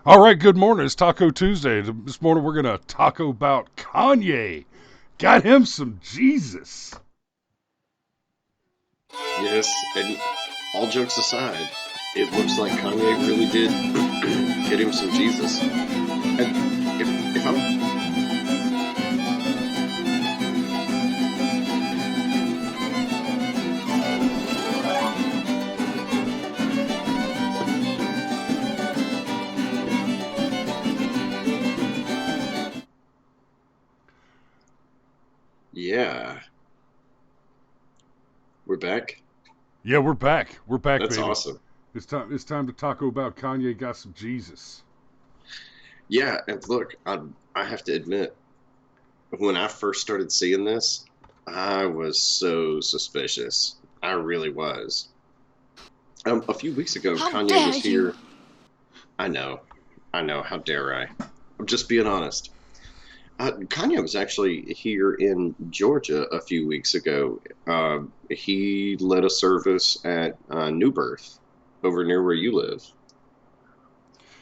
All right, good morning. It's Taco Tuesday. This morning we're going to taco about Kanye. Got him some Jesus. Yes, and all jokes aside, it looks like Kanye really did get him some Jesus. And if I'm yeah, we're back. Yeah, we're back. We're back, That's baby. awesome. It's time to taco about Kanye got some Jesus. Yeah, and look, I have to admit, when I first started seeing this, I was so suspicious. I really was. A few weeks ago, How Kanye dare was you! here. I know, I know. How dare I? I'm just being honest. Kanye was actually here in Georgia a few weeks ago. He led a service at New Birth over near where you live.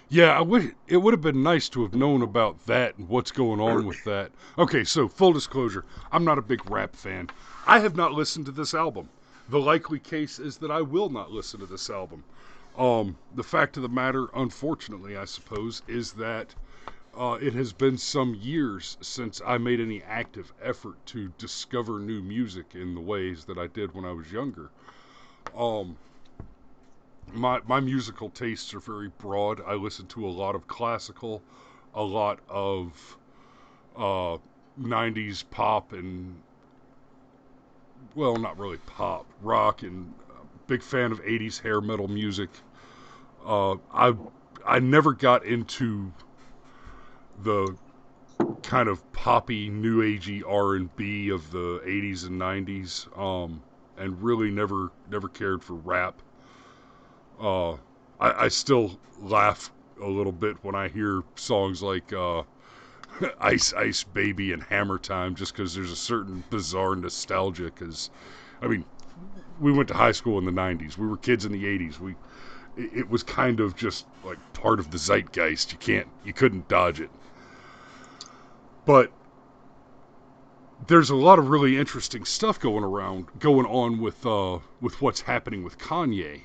Yeah, it would have been nice to have known about that and what's going on with that. Okay, so full disclosure, I'm not a big rap fan. I have not listened to this album. The likely case is that I will not listen to this album. The fact of the matter, unfortunately, I suppose, is that it has been some years since I made any active effort to discover new music in the ways that I did when I was younger. Um, my musical tastes are very broad. I listen to a lot of classical, a lot of uh, 90s pop and, well, not really pop, rock, and big fan of 80s hair metal music. Uh, I I never got into the kind of poppy, new agey R&B of the 80s and 90s, and really never cared for rap. Uh, I still laugh a little bit when I hear songs like Ice Ice Baby and Hammer Time, just because there's a certain bizarre nostalgia. Because, I mean, we went to high school in the 90s. We were kids in the 80s. It was kind of just like part of the zeitgeist. You couldn't dodge it. But there's a lot of really interesting stuff going on with what's happening with Kanye.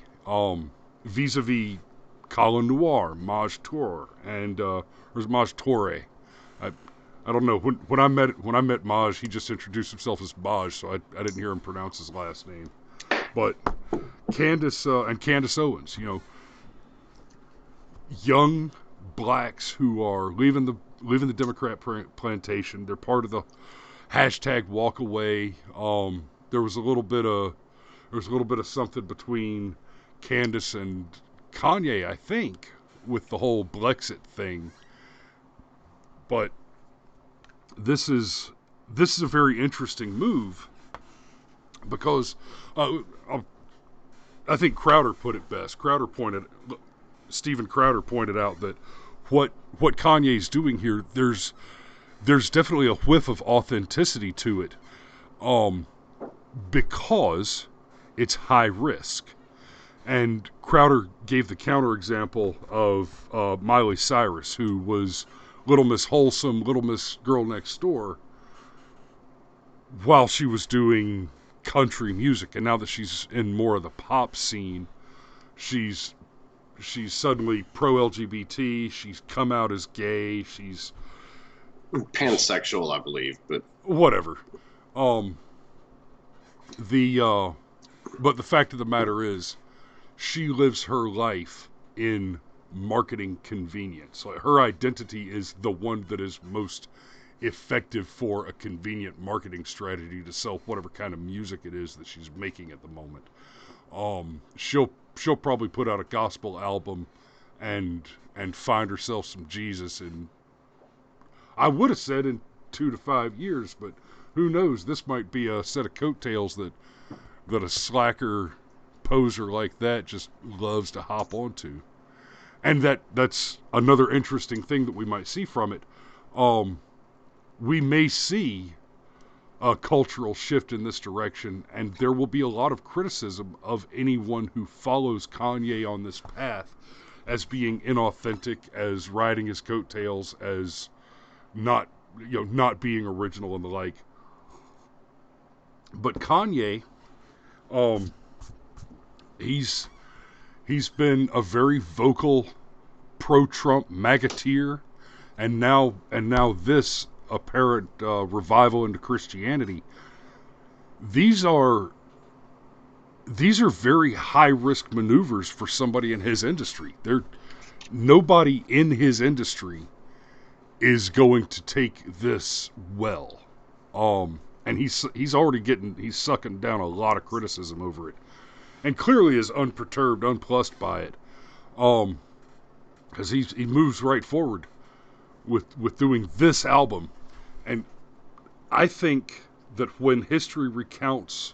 Vis-a-vis Colin Noir, Maj Tour, and or Maj Torre. I I don't know when I met Maj, he just introduced himself as Maj, so I didn't hear him pronounce his last name. But Candace Owens, young blacks who are leaving the Democrat plantation. They're part of the hashtag walk away. There was a little bit of something between Candace and Kanye, I think, with the whole Brexit thing. But this is this is a very interesting move because uh, uh, I think Crowder put it best. Stephen Crowder pointed out that what Kanye's doing here, there's definitely a whiff of authenticity to it, um, because it's high risk. And Crowder gave the counterexample of Miley Cyrus, who was Little Miss Wholesome, Little Miss Girl Next Door, while she was doing country music. And now that she's in more of the pop scene, she's she's suddenly pro LGBT. She's come out as gay. She, Pansexual, I believe, but whatever. Um, the but the fact of the matter is, she lives her life in marketing convenience. Like, her identity is the one that is most effective for a convenient marketing strategy to sell whatever kind of music it is that she's making at the moment. She'll probably put out a gospel album and find herself some Jesus in, I would have said, in 2 to 5 years, but who knows? This might be a set of coattails that a slacker poser like that just loves to hop onto. And that's another interesting thing that we might see from it. Um, we may see a cultural shift in this direction, and there will be a lot of criticism of anyone who follows Kanye on this path, as being inauthentic, as riding his coattails, as not not being original and the like. But Kanye, um, he's been a very vocal pro-Trump MAGAteer, and now this apparent revival into Christianity. These are very high risk maneuvers for somebody in his industry. Nobody in his industry is going to take this well. And he's already he's sucking down a lot of criticism over it, and clearly is unperturbed, unplussed by it. Because he moves right forward with doing this album, and I think that when history recounts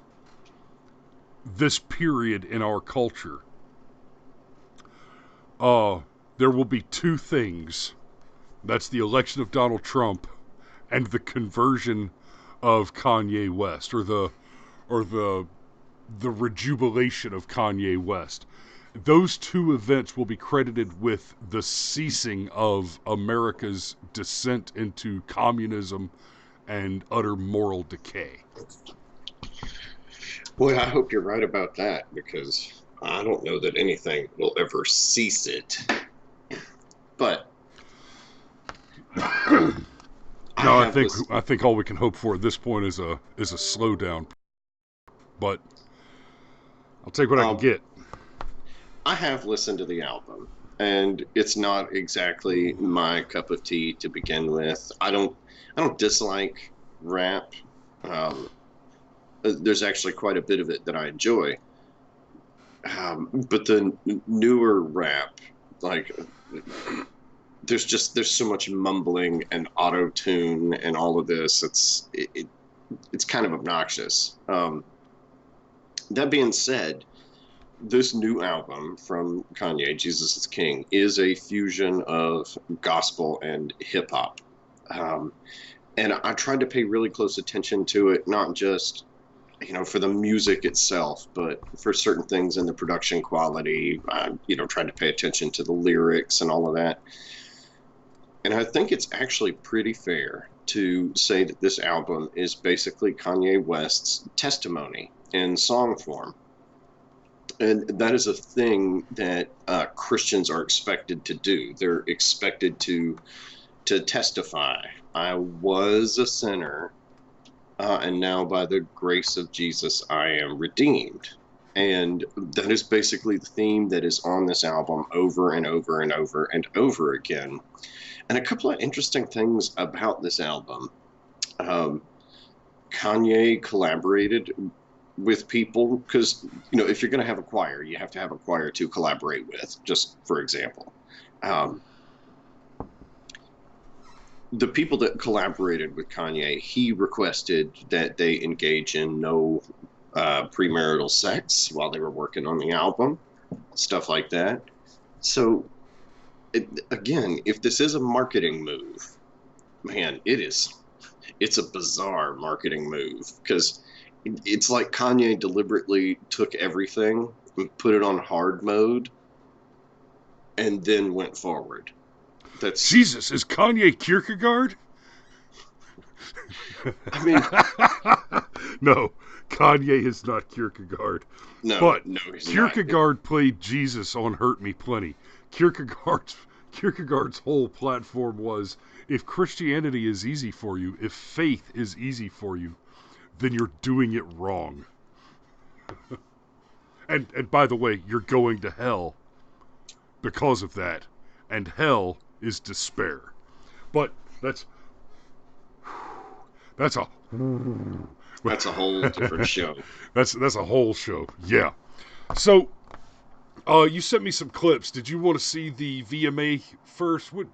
this period in our culture, there will be two things. That's the election of Donald Trump and the conversion of Kanye West, or the rejubilation of Kanye West. Those two events will be credited with the ceasing of America's descent into communism and utter moral decay. Well, I hope you're right about that, because I don't know that anything will ever cease it. But no, I think all we can hope for at this point is a slowdown. But I'll take what I can get. I have listened to the album, and it's not exactly my cup of tea to begin with. I don't dislike rap. There's actually quite a bit of it that I enjoy. But the newer rap, like, there's so much mumbling and auto-tune and all of this. It's kind of obnoxious. That being said, this new album from Kanye, Jesus is King, is a fusion of gospel and hip-hop. And I tried to pay really close attention to it, not just, for the music itself, but for certain things in the production quality. Tried to pay attention to the lyrics and all of that. And I think it's actually pretty fair to say that this album is basically Kanye West's testimony in song form. And that is a thing that Christians are expected to do. They're expected to testify. I was a sinner, and now by the grace of Jesus, I am redeemed. And that is basically the theme that is on this album over and over and over and over again. And a couple of interesting things about this album. Kanye collaborated with people, because if you're going to have a choir, you have to have a choir to collaborate with, just for example. The people that collaborated with Kanye, he requested that they engage in no premarital sex while they were working on the album, stuff like that. So again, if this is a marketing move, man, it's a bizarre marketing move, because it's like Kanye deliberately took everything and put it on hard mode and then went forward. That's Jesus, is Kanye Kierkegaard? I mean, no, Kanye is not Kierkegaard. No, he's Kierkegaard not. Played Jesus on Hurt Me Plenty. Kierkegaard's whole platform was, if Christianity is easy for you, if faith is easy for you, then you're doing it wrong. and by the way, you're going to hell because of that. And hell is despair. But that's a whole different show. That's a whole show. Yeah. So you sent me some clips. Did you want to see the VMA first? Which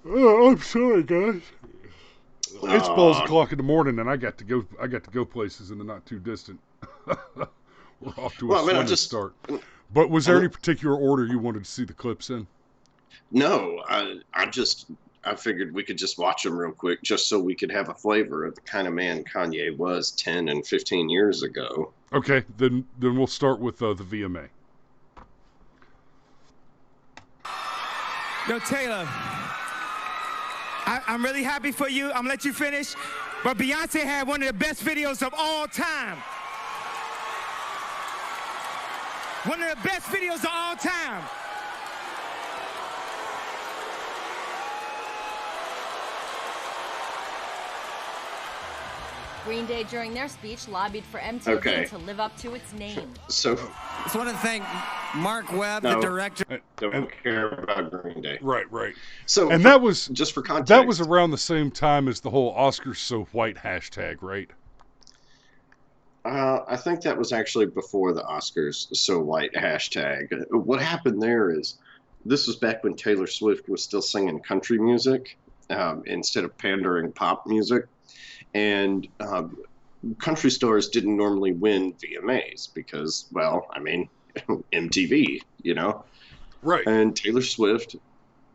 I'm sorry, guys. It's balls o'clock in the morning, and I got to go places in the not too distant. We're off to a start. But was there any particular order you wanted to see the clips in? No, I figured we could just watch them real quick, just so we could have a flavor of the kind of man Kanye was 10 and 15 years ago. Okay, then we'll start with the VMA. Yo, Taylor, I'm really happy for you. I'm gonna let you finish. But Beyonce had one of the best videos of all time. One of the best videos of all time. Green Day, during their speech, lobbied for MTV to live up to its name. So, I just want to thank Mark Webb, the director. Don't care about Green Day. Right. So, And that was just for context. That was around the same time as the whole Oscars so white hashtag, right? I think that was actually before the Oscars so white hashtag. What happened there is, this was back when Taylor Swift was still singing country music instead of pandering pop music. And country stars didn't normally win VMAs because, well, I mean, MTV, you know? Right. And Taylor Swift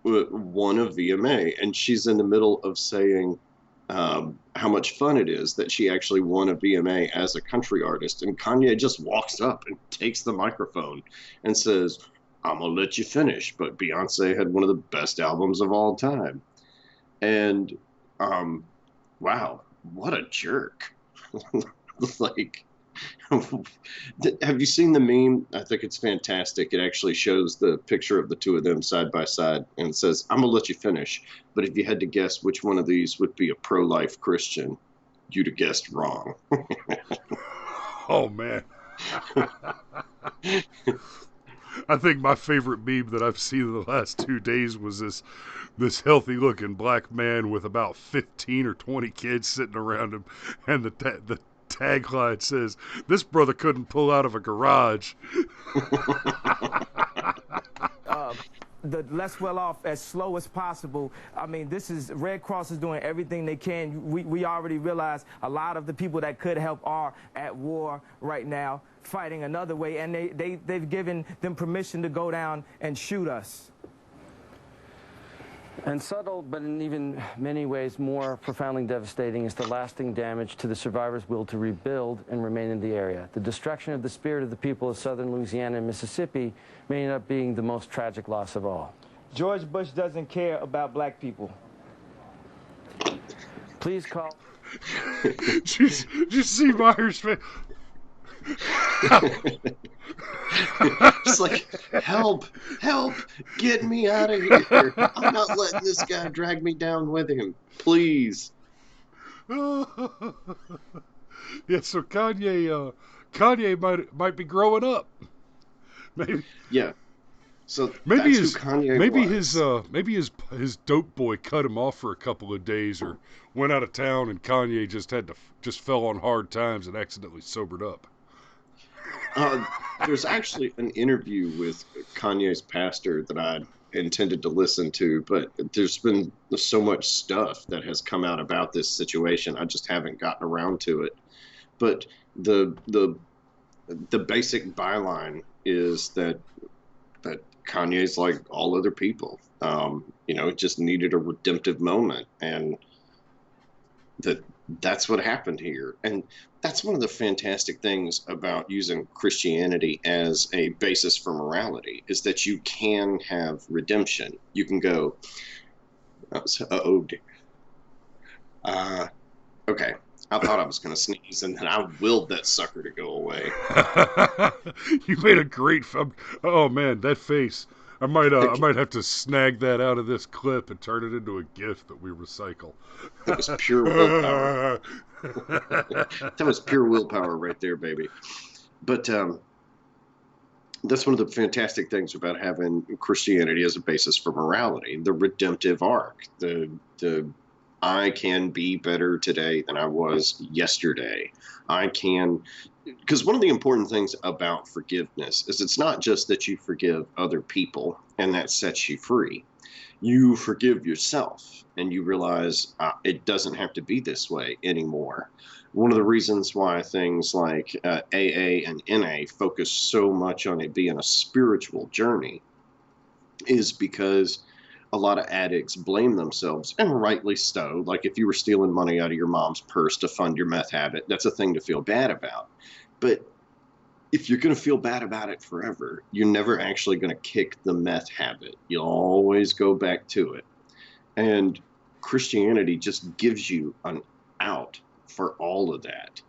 won a VMA, and she's in the middle of saying how much fun it is that she actually won a VMA as a country artist. And Kanye just walks up and takes the microphone and says, "I'm going to let you finish, but Beyonce had one of the best albums of all time." And, wow. What a jerk. Like, have you seen the meme? I think it's fantastic. It actually shows the picture of the two of them side by side, and it says, "I'm going to let you finish, but if you had to guess which one of these would be a pro-life Christian, you'd have guessed wrong." Oh, man. I think my favorite meme that I've seen in the last 2 days was this healthy-looking black man with about 15 or 20 kids sitting around him, and the tagline says, "This brother couldn't pull out of a garage." The less well off as slow as possible. I mean, this is Red Cross is doing everything they can. We already realize a lot of the people that could help are at war right now, fighting another way, and they've given them permission to go down and shoot us. And subtle, but in even many ways more profoundly devastating, is the lasting damage to the survivors' will to rebuild and remain in the area. The destruction of the spirit of the people of southern Louisiana and Mississippi may end up being the most tragic loss of all. George Bush doesn't care about black people. Please call. Did you see Myers' face? It's like, help, get me out of here. I'm not letting this guy drag me down with him. Please. Yeah, so Kanye might be growing up. Maybe. Yeah. So maybe that's who Kanye was. Maybe his dope boy cut him off for a couple of days, or went out of town, and Kanye just fell on hard times and accidentally sobered up. There's actually an interview with Kanye's pastor that I intended to listen to, but there's been so much stuff that has come out about this situation. I just haven't gotten around to it. But the basic byline is that Kanye's like all other people. It just needed a redemptive moment, and that's what happened here. And that's one of the fantastic things about using Christianity as a basis for morality, is that you can have redemption. You can go, okay, I thought I was going to sneeze, and then I willed that sucker to go away. You made a great oh man, that face. I might have to snag that out of this clip and turn it into a GIF that we recycle. That was pure willpower. That was pure willpower right there, baby. But that's one of the fantastic things about having Christianity as a basis for morality, the redemptive arc, the I can be better today than I was yesterday. Because one of the important things about forgiveness is it's not just that you forgive other people and that sets you free. You forgive yourself and you realize it doesn't have to be this way anymore. One of the reasons why things like AA and NA focus so much on it being a spiritual journey is because a lot of addicts blame themselves, and rightly so. Like, if you were stealing money out of your mom's purse to fund your meth habit, that's a thing to feel bad about. But if you're going to feel bad about it forever, you're never actually going to kick the meth habit. You'll always go back to it. And Christianity just gives you an out for all of that.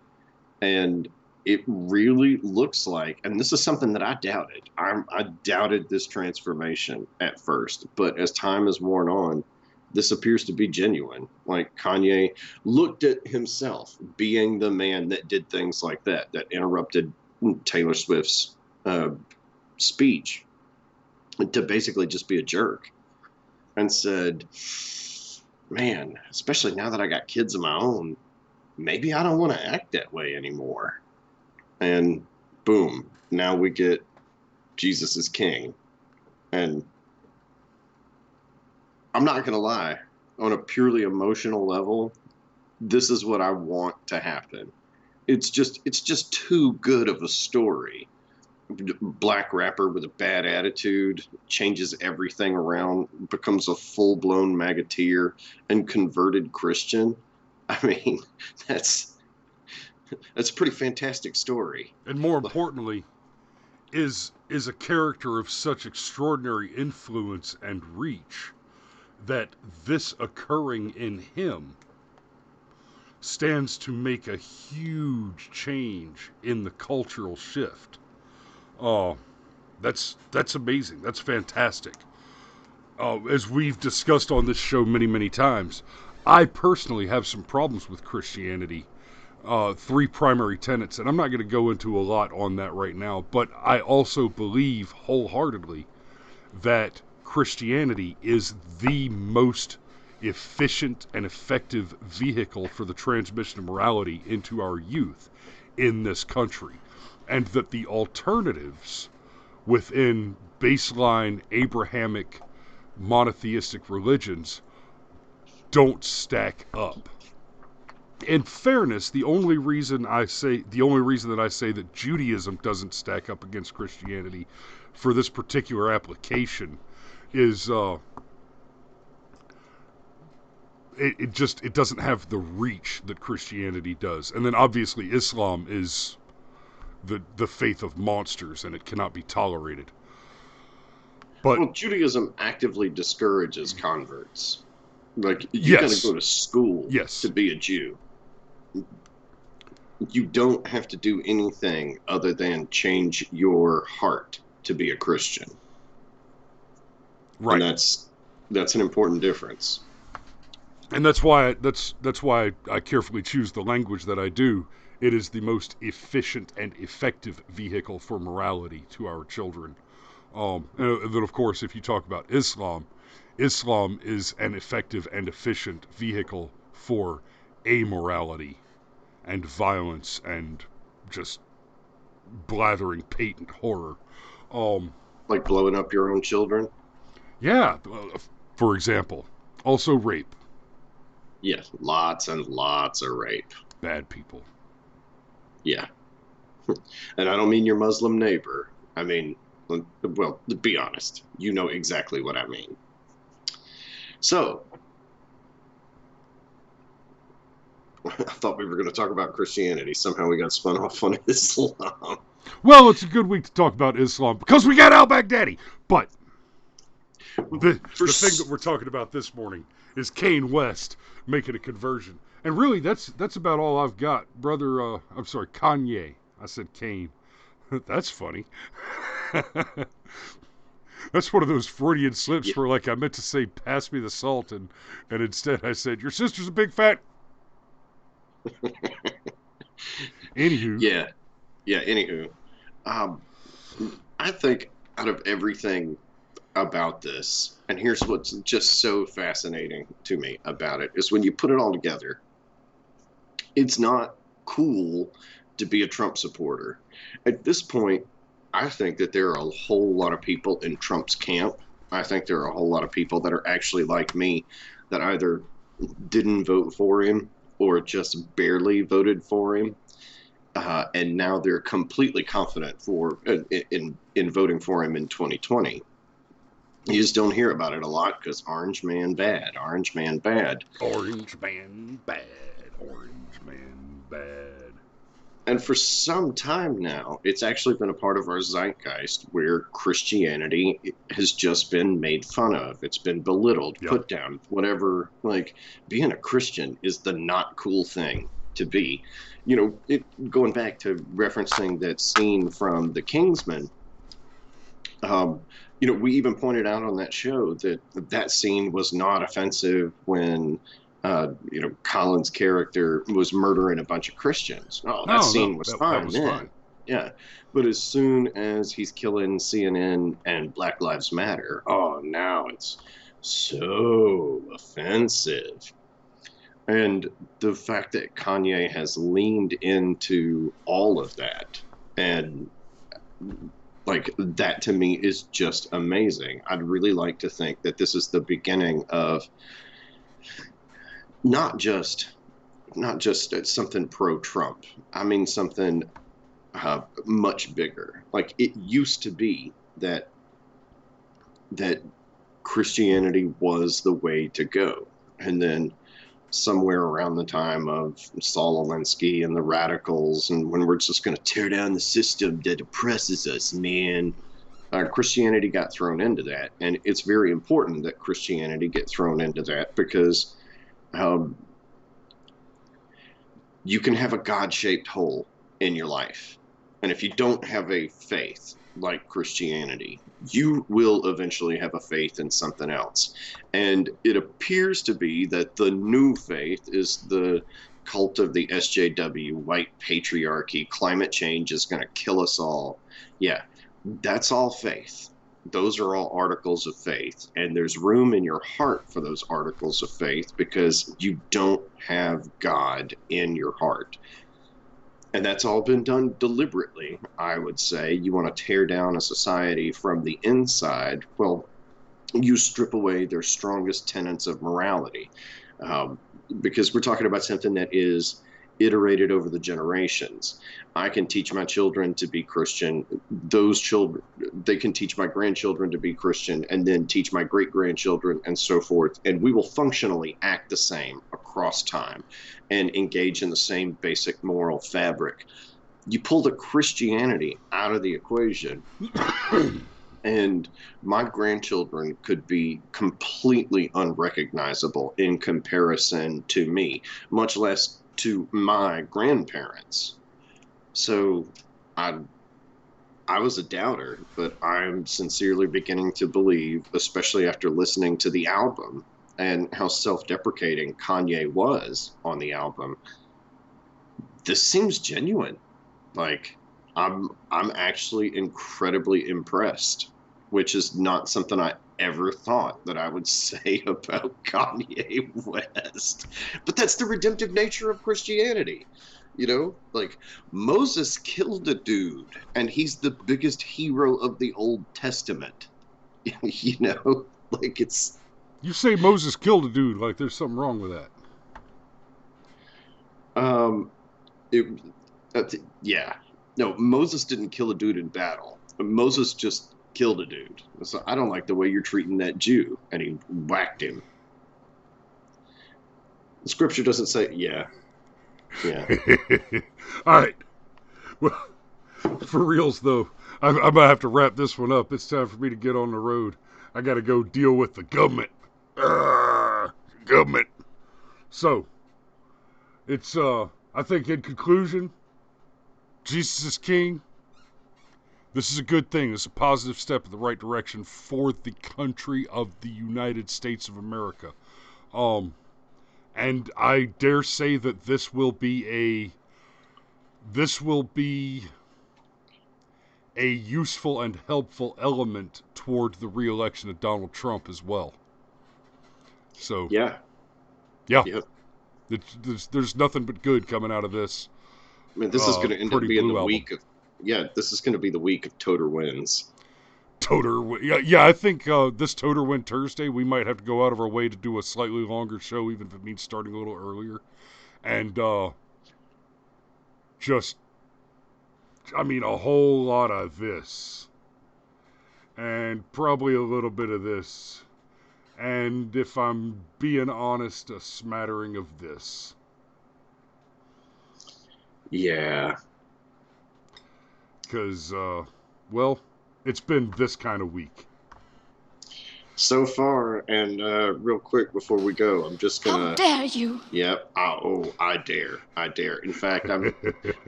And it really looks like, and this is something that I doubted. I doubted this transformation at first, but as time has worn on, this appears to be genuine. Like Kanye looked at himself being the man that did things like that, that interrupted Taylor Swift's speech to basically just be a jerk, and said, man, especially now that I got kids of my own, maybe I don't want to act that way anymore. And boom, now we get Jesus is King. And I'm not going to lie, on a purely emotional level, this is what I want to happen. It's just too good of a story. Black rapper with a bad attitude, changes everything around, becomes a full-blown magateer and converted Christian. I mean, that's a pretty fantastic story. And more importantly, is a character of such extraordinary influence and reach that this occurring in him stands to make a huge change in the cultural shift. That's amazing. That's fantastic. As we've discussed on this show many, many times, I personally have some problems with Christianity. 3 primary tenets, and I'm not going to go into a lot on that right now, but I also believe wholeheartedly that Christianity is the most efficient and effective vehicle for the transmission of morality into our youth in this country, and that the alternatives within baseline Abrahamic monotheistic religions don't stack up. In fairness, the only reason that I say that Judaism doesn't stack up against Christianity for this particular application is it doesn't have the reach that Christianity does. And then obviously Islam is the faith of monsters, and it cannot be tolerated. But well, Judaism actively discourages converts. Like, you gotta go to school to be a Jew. You don't have to do anything other than change your heart to be a Christian. Right. And that's an important difference. And that's why I carefully choose the language that I do. It is the most efficient and effective vehicle for morality to our children. And then, of course, if you talk about Islam, Islam is an effective and efficient vehicle for amorality and violence and just blathering patent horror. Like blowing up your own children? Yeah, for example. Also rape. Yes, lots and lots of rape. Bad people. Yeah. And I don't mean your Muslim neighbor. I mean, well, to be honest, you know exactly what I mean. So, I thought we were going to talk about Christianity. Somehow we got spun off on Islam. Well, it's a good week to talk about Islam because we got al-Baghdadi. But the thing that we're talking about this morning is Kanye West making a conversion. And really, that's about all I've got. Brother, I'm sorry, Kanye. I said Kane. That's funny. That's one of those Freudian slips where, like, I meant to say, pass me the salt, and instead I said, your sister's a big fat... Anywho. Yeah, anywho. I think out of everything about this, and here's what's just so fascinating to me about it, is when you put it all together, it's not cool to be a Trump supporter. At this point, I think that there are a whole lot of people in Trump's camp. I think there are a whole lot of people that are actually like me, that either didn't vote for him or just barely voted for him. And now they're completely confident in voting for him in 2020. You just don't hear about it a lot because Orange Man bad, Orange Man bad. Orange Man bad, Orange Man bad. And for some time now, it's actually been a part of our zeitgeist where Christianity has just been made fun of. It's been belittled, Yeah. put down, whatever. Like, being a Christian is the not cool thing to be. Going back to referencing that scene from The Kingsman, we even pointed out on that show that that scene was not offensive when Colin's character was murdering a bunch of Christians. Oh, that No, scene no, was that fine was then. fine. Yeah. But as soon as he's killing CNN and Black Lives Matter, oh, now it's so offensive. And the fact that Kanye has leaned into all of that, and like, that to me is just amazing. I'd really like to think that this is the beginning of not just something pro Trump. I mean something much bigger. Like, it used to be that Christianity was the way to go, and then somewhere around the time of Saul Alinsky and the radicals, and when we're just going to tear down the system that oppresses us, man, Christianity got thrown into that. And it's very important that Christianity get thrown into that, because you can have a God-shaped hole in your life. And if you don't have a faith like Christianity, you will eventually have a faith in something else. And it appears to be that the new faith is the cult of the SJW, white patriarchy, climate change is going to kill us all. Yeah, that's all faith. Those are all articles of faith. And there's room in your heart for those articles of faith because you don't have God in your heart. And that's all been done deliberately, I would say. You want to tear down a society from the inside. Well, you strip away their strongest tenets of morality. Because we're talking about something that is iterated over the generations. I can teach my children to be Christian. Those children, they can teach my grandchildren to be Christian, and then teach my great-grandchildren, and so forth. And we will functionally act the same across time and engage in the same basic moral fabric. You pull the Christianity out of the equation, and my grandchildren could be completely unrecognizable in comparison to me, much less to my grandparents. So I was a doubter, but I'm sincerely beginning to believe, especially after listening to the album and how self-deprecating Kanye was on the album, this seems genuine. Like, I'm actually incredibly impressed, which is not something I ever thought that I would say about Kanye West. But that's the redemptive nature of Christianity. Like, Moses killed a dude, and he's the biggest hero of the Old Testament. Like, it's... You say Moses killed a dude, like there's something wrong with that. Yeah. No, Moses didn't kill a dude in battle. Moses just killed a dude. So I don't like the way you're treating that Jew, and he whacked him. The scripture doesn't say, yeah. All right. Well, for reals though, I'm gonna have to wrap this one up. It's time for me to get on the road. I gotta go deal with the government. Government. So, it's I think in conclusion, Jesus is King. This is a good thing. This is a positive step in the right direction for the country of the United States of America. And I dare say that this will be a useful and helpful element toward the re-election of Donald Trump as well. So yeah. There's nothing but good coming out of this. I mean, this is going to end up being the week of... Yeah, this is going to be the week of Totar Wins. Yeah, I think this Totar Win Thursday, we might have to go out of our way to do a slightly longer show, even if it means starting a little earlier. And a whole lot of this. And probably a little bit of this. And if I'm being honest, a smattering of this. Yeah. because, well, it's been this kind of week. So far, and real quick before we go, I'm just gonna. How dare you? Yep. I dare. I dare. In fact, I'm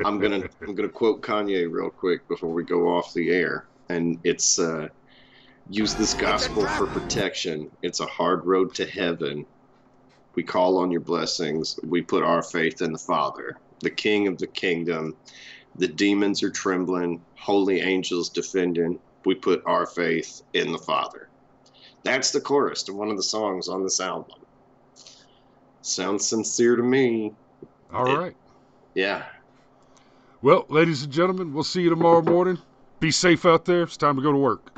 gonna quote Kanye real quick before we go off the air, and it's use this gospel for protection. It's a hard road to heaven. We call on your blessings. We put our faith in the Father, the King of the kingdom. The demons are trembling. Holy angels defending. We put our faith in the Father. That's the chorus to one of the songs on this album. Sounds sincere to me. All right. Yeah. Well, ladies and gentlemen, we'll see you tomorrow morning. Be safe out there. It's time to go to work.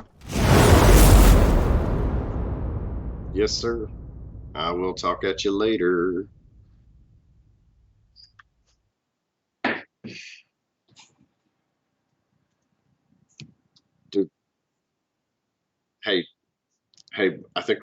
Yes, sir. I will talk at you later. Dude, hey, I think